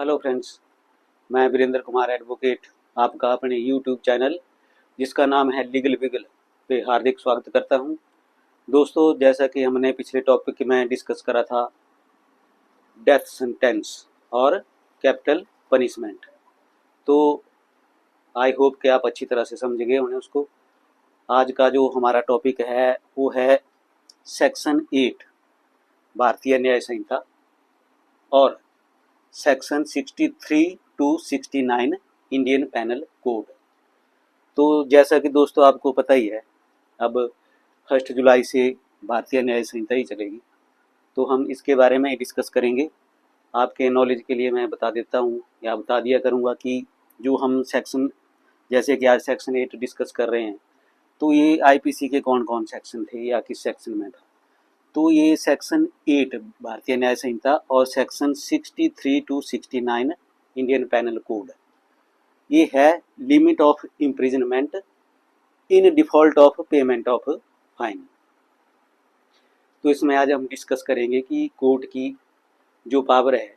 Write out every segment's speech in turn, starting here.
Hello friends, मैं Virendra Kumar advocate आपका अपने यूट्यूब चैनल जिसका नाम है लीगल विगल पे हार्दिक स्वागत करता हूं। दोस्तों, जैसा कि हमने पिछले टॉपिक में डिस्कस करा था डेथ सेंटेंस और कैपिटल पनिशमेंट, तो आई होप कि आप अच्छी तरह से समझ गए होंगे उसको। आज का जो हमारा टॉपिक है वो है सेक्शन 8 भारतीय न्याय संहिता और section 63 to 69 Indian penal code. तो जैसा कि दोस्तों आपको पता ही है, अब 1 जुलाई से भारतीय न्याय संहिता ही चलेगी, तो हम इसके बारे में डिस्कस करेंगे। आपके नॉलेज के लिए मैं बता देता हूँ या बता दिया करूँगा कि जो हम सेक्शन, जैसे कि आज सेक्शन 8 डिस्कस कर रहे हैं, तो ये आईपीसी के कौन कौन सेक्शन थे या किस सेक्शन में था। तो ये सेक्शन 8 भारतीय न्याय संहिता और section 63 to 69 Indian penal code, ये है limit of imprisonment in default of payment of fine. तो इसमें आज हम डिस्कस करेंगे कि कोर्ट की जो पावर है,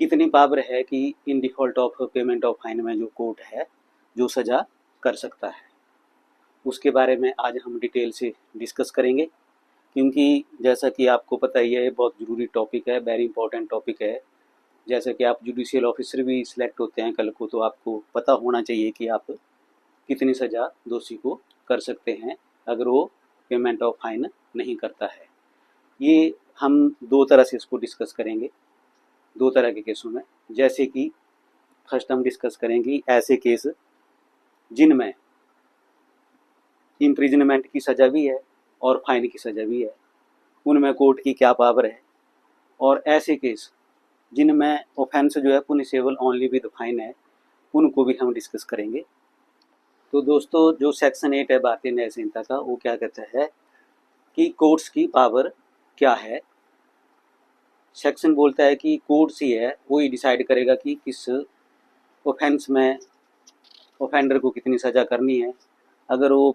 कितनी पावर है कि इन default of payment of fine में जो कोर्ट है जो सज़ा कर सकता है, उसके बारे में आज हम डिटेल से डिस्कस करेंगे। क्योंकि जैसा कि आपको पता ही है, बहुत ज़रूरी टॉपिक है, वेरी इंपॉर्टेंट टॉपिक है। जैसे कि आप जुडिशियल ऑफिसर भी सिलेक्ट होते हैं कल को, तो आपको पता होना चाहिए कि आप कितनी सज़ा दोषी को कर सकते हैं अगर वो पेमेंट ऑफ फाइन नहीं करता है। ये हम दो तरह से इसको डिस्कस करेंगे, दो तरह के केसों में। जैसे कि फर्स्ट हम डिस्कस करेंगे ऐसे केस जिनमें इम्प्रिजनमेंट की सज़ा भी है और फाइन की सज़ा भी है, उनमें कोर्ट की क्या पावर है। और ऐसे केस जिनमें ऑफेंस जो है पुनिशेबल ओनली विद फाइन है, उनको भी हम डिस्कस करेंगे। तो दोस्तों, जो सेक्शन 8 है भारतीय न्याय संहिता का, वो क्या कहता है कि कोर्ट्स की पावर क्या है। सेक्शन बोलता है कि कोर्ट्स ही है वो ही डिसाइड करेगा कि किस ऑफेंस में ऑफेंडर को कितनी सज़ा करनी है। अगर वो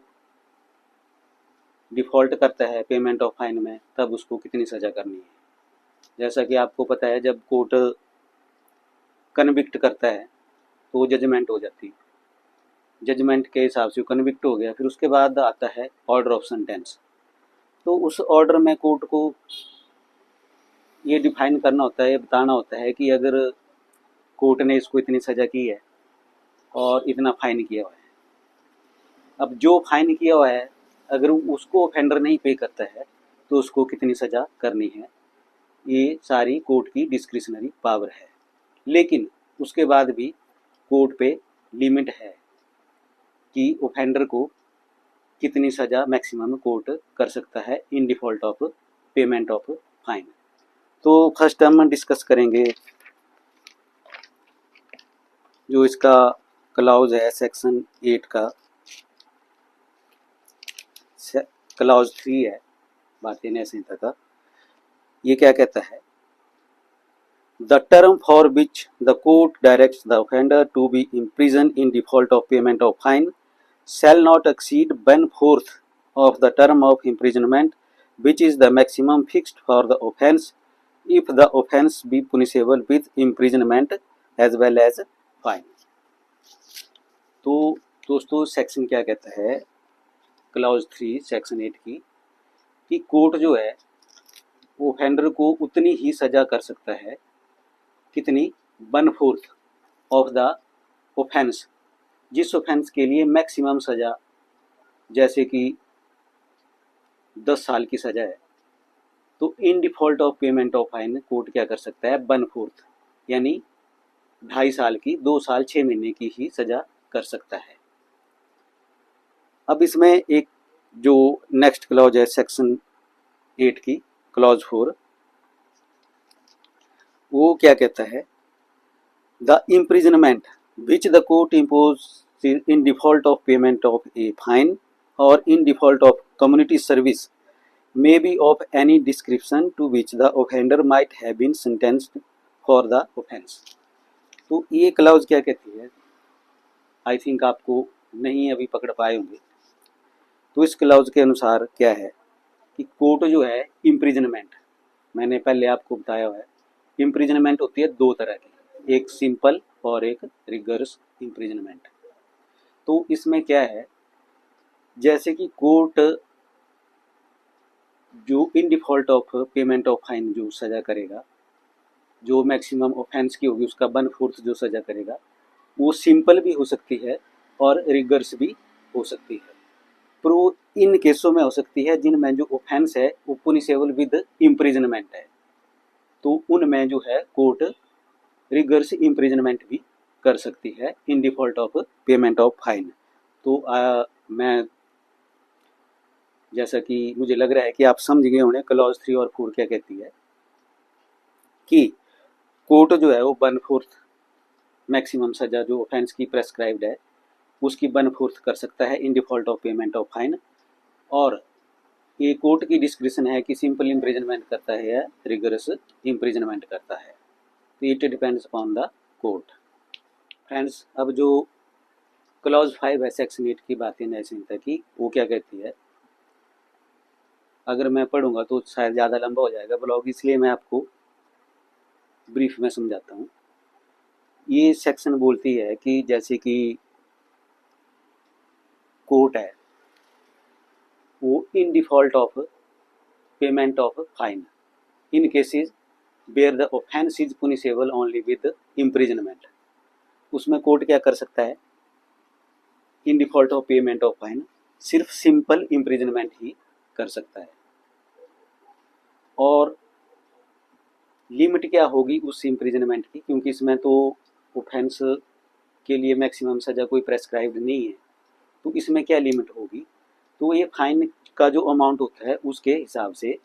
डिफ़ॉल्ट करता है पेमेंट ऑफ फाइन में, तब उसको कितनी सज़ा करनी है। जैसा कि आपको पता है, जब कोर्ट कन्विक्ट करता है तो वो जजमेंट हो जाती है, जजमेंट के हिसाब से कन्विक्ट हो गया, फिर उसके बाद आता है ऑर्डर ऑफ सेंटेंस। तो उस ऑर्डर में कोर्ट को ये डिफाइन करना होता है, ये बताना होता है कि अगर कोर्ट ने इसको इतनी सज़ा की है और इतना फाइन किया हुआ है, अब जो फाइन किया हुआ है अगर उसको ऑफेंडर नहीं पे करता है तो उसको कितनी सज़ा करनी है, ये सारी कोर्ट की डिस्क्रिशनरी पावर है। लेकिन उसके बाद भी कोर्ट पे लिमिट है कि ऑफेंडर को कितनी सज़ा मैक्सिमम कोर्ट कर सकता है in default of payment of fine. तो फर्स्ट हम डिस्कस करेंगे जो इसका क्लाउज है सेक्शन 8 का, क्लाउज 3 है भारतीय न्याय संहिता का। ये क्या कहता है, the term for which the court directs the offender to be imprison in default of payment of fine shall not exceed 1/4 of the term of imprisonment, which is the maximum fixed for the offence, if the offence be punishable with imprisonment as well as fine। तो दोस्तों, section क्या कहता है clause 3 section 8 की, कि court जो है offender को उतनी ही सज़ा कर सकता है, कितनी, 1/4 ऑफ द ऑफेंस, जिस ऑफेंस के लिए मैक्सिमम सज़ा, जैसे कि 10 साल की सज़ा है, तो in default of payment of fine court क्या कर सकता है, 1/4 यानी 2.5 साल की, 2 साल 6 महीने की ही सज़ा कर सकता है। अब इसमें एक जो नेक्स्ट क्लॉज है सेक्शन 8 की, क्लॉज 4, वो क्या कहता है, the imprisonment which the court impose in default of payment of a fine or in default of community service may be of any description to which the offender might have been sentenced for the offense। तो ये clause क्या कहती है, I think आपको नहीं अभी पकड़ पाए होंगे। तो इस क्लाउज के अनुसार क्या है कि कोर्ट जो है इम्प्रिजनमेंट, मैंने पहले आपको बताया हुआ है, इम्प्रिजनमेंट होती है दो तरह की। एक सिंपल और एक रिगरस इम्प्रिजनमेंट। तो इसमें क्या है, जैसे कि कोर्ट जो इन default of payment of fine जो सजा करेगा, जो मैक्सिमम ऑफेंस की होगी उसका 1/4 जो सजा करेगा, वो सिंपल भी हो सकती है और रिगर्स भी हो सकती है। पर इन केसों में हो सकती है जिनमें जो ऑफेंस है वो पुनिशेबल विद इम्प्रिजनमेंट है, तो उनमें जो है कोर्ट रिगर्स इम्प्रिजनमेंट भी कर सकती है in default of payment of fine. तो मैं जैसा कि मुझे लग रहा है कि आप समझ गए होंगे क्लॉज 3 और 4 क्या कहती है, कि कोर्ट जो है वो 1/4 मैक्सिमम सजा जो ऑफेंस की प्रेस्क्राइब्ड है उसकी 1/4 कर सकता है in default of payment of fine, और ये कोर्ट की डिस्क्रिप्शन है कि सिंपल इम्प्रिजनमेंट करता है या रिगरस इम्प्रिजनमेंट करता है। तो it depends upon the court. Friends, अब जो क्लॉज 5 है सेक्शन 8 की बातें न्याय संहिता की, वो क्या कहती है, अगर मैं पढ़ूंगा तो शायद ज़्यादा लंबा हो जाएगा ब्लॉग, इसलिए मैं आपको ब्रीफ में समझाता हूँ। ये सेक्शन बोलती है कि जैसे कि कोर्ट है वो in default of payment of fine in cases where the offence is punishable only with imprisonment, उसमें कोर्ट क्या कर सकता है, in default of payment of fine सिर्फ सिंपल इम्प्रिजनमेंट ही कर सकता है। और लिमिट क्या होगी उस इम्प्रिजनमेंट की, क्योंकि इसमें तो ऑफेंस के लिए मैक्सिमम सजा कोई प्रेस्क्राइब्ड नहीं है, तो इसमें क्या लिमिट होगी, तो ये फाइन का जो अमाउंट होता है उसके हिसाब से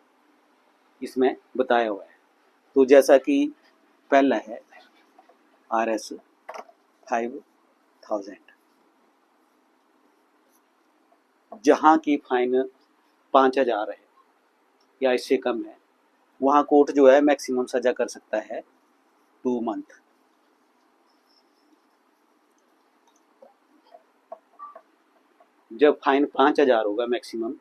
इसमें बताया हुआ है। तो जैसा कि पहला है RS 5000, जहाँ की फाइन 5000 है या इससे कम है, वहाँ कोर्ट जो है मैक्सिमम सजा कर सकता है 2 मंथ। जब फाइन 5000 होगा मैक्सिमम,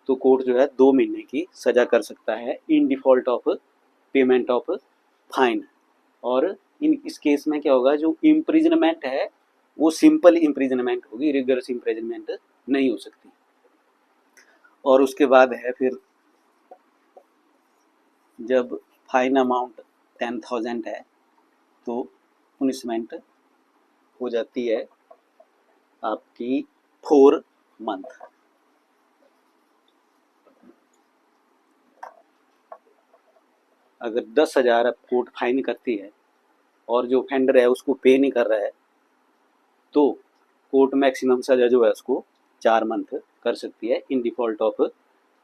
तो कोर्ट जो है 2 महीने की सजा कर सकता है in default of payment of fine. और इस केस में क्या होगा, जो इम्प्रिजनमेंट है वो सिंपल इम्प्रिजनमेंट होगी, रिगरस इम्प्रिजनमेंट नहीं हो सकती। और उसके बाद है फिर जब फाइन अमाउंट 10,000 है तो पुनिशमेंट हो जाती है आपकी 4 मंथ। अगर 10,000 कोर्ट फाइन करती है और जो ऑफेंडर है उसको पे नहीं कर रहा है, तो कोर्ट मैक्सिमम सजा जो है उसको 4 मंथ कर सकती है in default of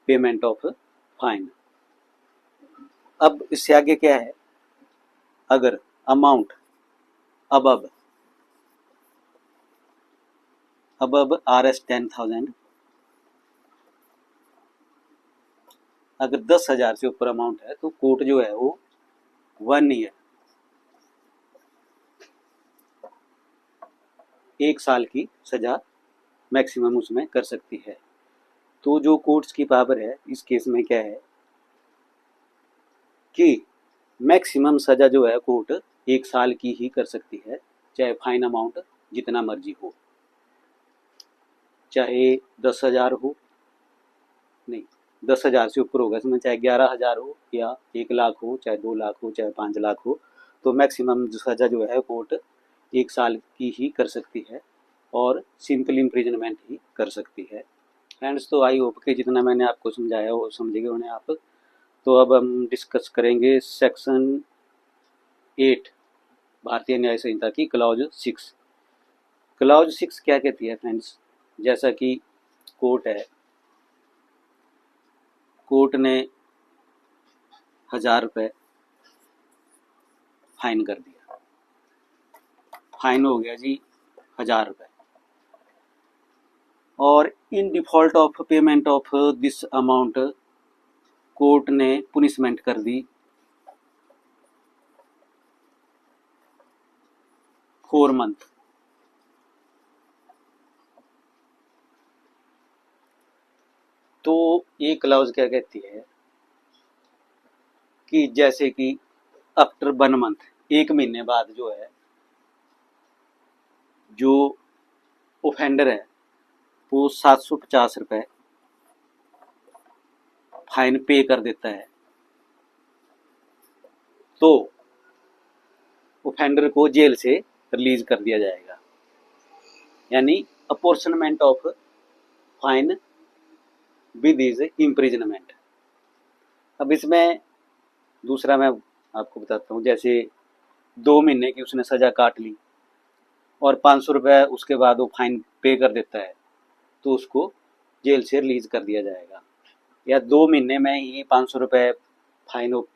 payment of fine. अब इससे आगे क्या है, अगर अमाउंट अब RS 10,000, अगर 10,000 से ऊपर अमाउंट है तो कोर्ट जो है वो 1 ईयर 1 साल की सजा मैक्सिमम उसमें कर सकती है। तो जो कोर्ट्स की पावर है इस केस में क्या है कि मैक्सिमम सजा जो है कोर्ट 1 साल की ही कर सकती है, चाहे फाइन अमाउंट जितना मर्जी हो, चाहे 10,000 हो, नहीं 10,000 से ऊपर होगा इसमें, चाहे 11,000 हो या 1 लाख हो, चाहे 2 लाख हो, चाहे 5 लाख हो, तो मैक्सिमम सजा जो है कोर्ट 1 साल की ही कर सकती है और सिंपल इम्प्रिजनमेंट ही कर सकती है। फ्रेंड्स, तो आई होप कि जितना मैंने आपको समझाया वो समझेंगे उन्हें आप। तो अब हम डिस्कस करेंगे सेक्शन 8 भारतीय न्याय संहिता की क्लॉज 6। क्लॉज 6 क्या कहती है फ्रेंड्स, जैसा कि कोर्ट है, कोर्ट ने 1,000 रुपये फाइन कर दिया, फाइन हो गया जी 1,000 रुपये, और इन default of payment of this amount court ने पुनिशमेंट कर दी 4 मंथ। तो ये क्लॉज क्या कहती है कि जैसे कि आफ्टर 1 मंथ 1 महीने बाद जो है, जो ऑफेंडर है वो 750 रुपये फाइन पे कर देता है, तो ऑफेंडर को जेल से रिलीज कर दिया जाएगा, यानी apportionment of fine with is imprisonment. अब इसमें दूसरा मैं आपको बताता हूँ, जैसे 2 महीने की उसने सज़ा काट ली और 500 रुपये उसके बाद वो फाइन पे कर देता है, तो उसको जेल से रिलीज कर दिया जाएगा। या 2 महीने में ही 500 रुपये फाइन वो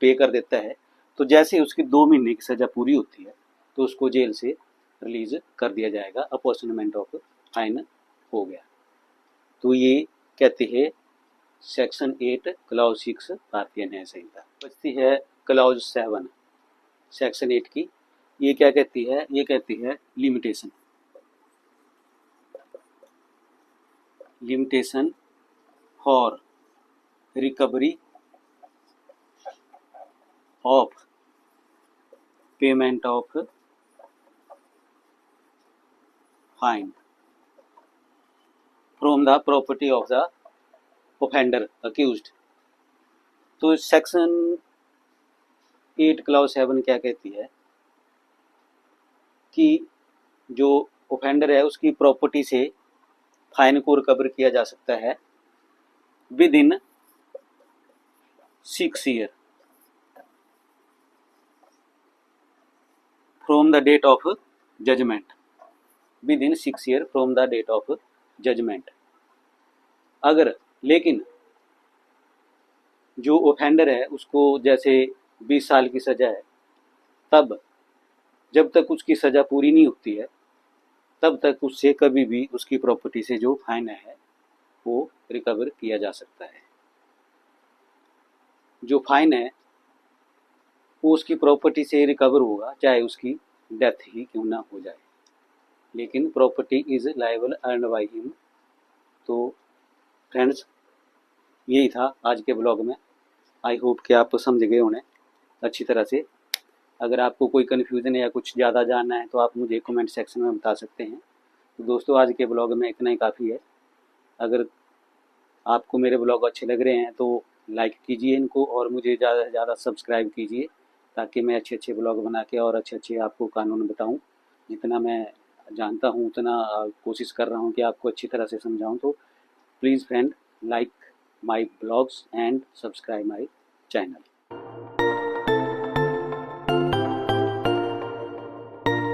पे कर देता है, तो जैसे उसकी 2 महीने की सज़ा पूरी होती है तो उसको जेल से रिलीज कर दिया जाएगा, अपोर्शनमेंट ऑफ फाइन हो गया। तो ये कहते हैं सेक्शन 8 क्लॉज 6 भारतीय न्याय संहिता। बचती है क्लॉज 7 सेक्शन 8 की। ये क्या कहती है? ये कहती है limitation. Limitation for recovery of payment of fine from the property of the offender accused. तो सेक्शन 8 क्लॉज 7 क्या कहती है कि जो ऑफेंडर है उसकी प्रॉपर्टी से फाइन को रिकवर किया जा सकता है within 6 year from the date of judgment. Within 6 year from the date of judgment. अगर लेकिन जो ऑफेंडर है उसको जैसे 20 साल की सज़ा है, तब जब तक उसकी सज़ा पूरी नहीं होती है तब तक उससे कभी भी उसकी प्रॉपर्टी से जो फाइन है वो रिकवर किया जा सकता है। जो फाइन है वो उसकी प्रॉपर्टी से रिकवर होगा, चाहे उसकी डेथ ही क्यों ना हो जाए, लेकिन property is liable earned by him. तो फ्रेंड्स, यही था आज के ब्लॉग में। आई होप कि आप समझ गए होंगे अच्छी तरह से। अगर आपको कोई कन्फ्यूज़न या कुछ ज़्यादा जानना है तो आप मुझे कमेंट सेक्शन में बता सकते हैं। तो दोस्तों, आज के ब्लॉग में इतना ही काफ़ी है। अगर आपको मेरे ब्लॉग अच्छे लग रहे हैं तो लाइक कीजिए इनको और मुझे ज़्यादा से ज़्यादा सब्सक्राइब कीजिए, ताकि मैं अच्छे अच्छे ब्लॉग बना के और अच्छे अच्छे आपको कानून बताऊं। जितना मैं जानता हूं उतना कोशिश कर रहा हूं कि आपको अच्छी तरह से समझाऊं। तो please friend, like my blogs and subscribe my channel.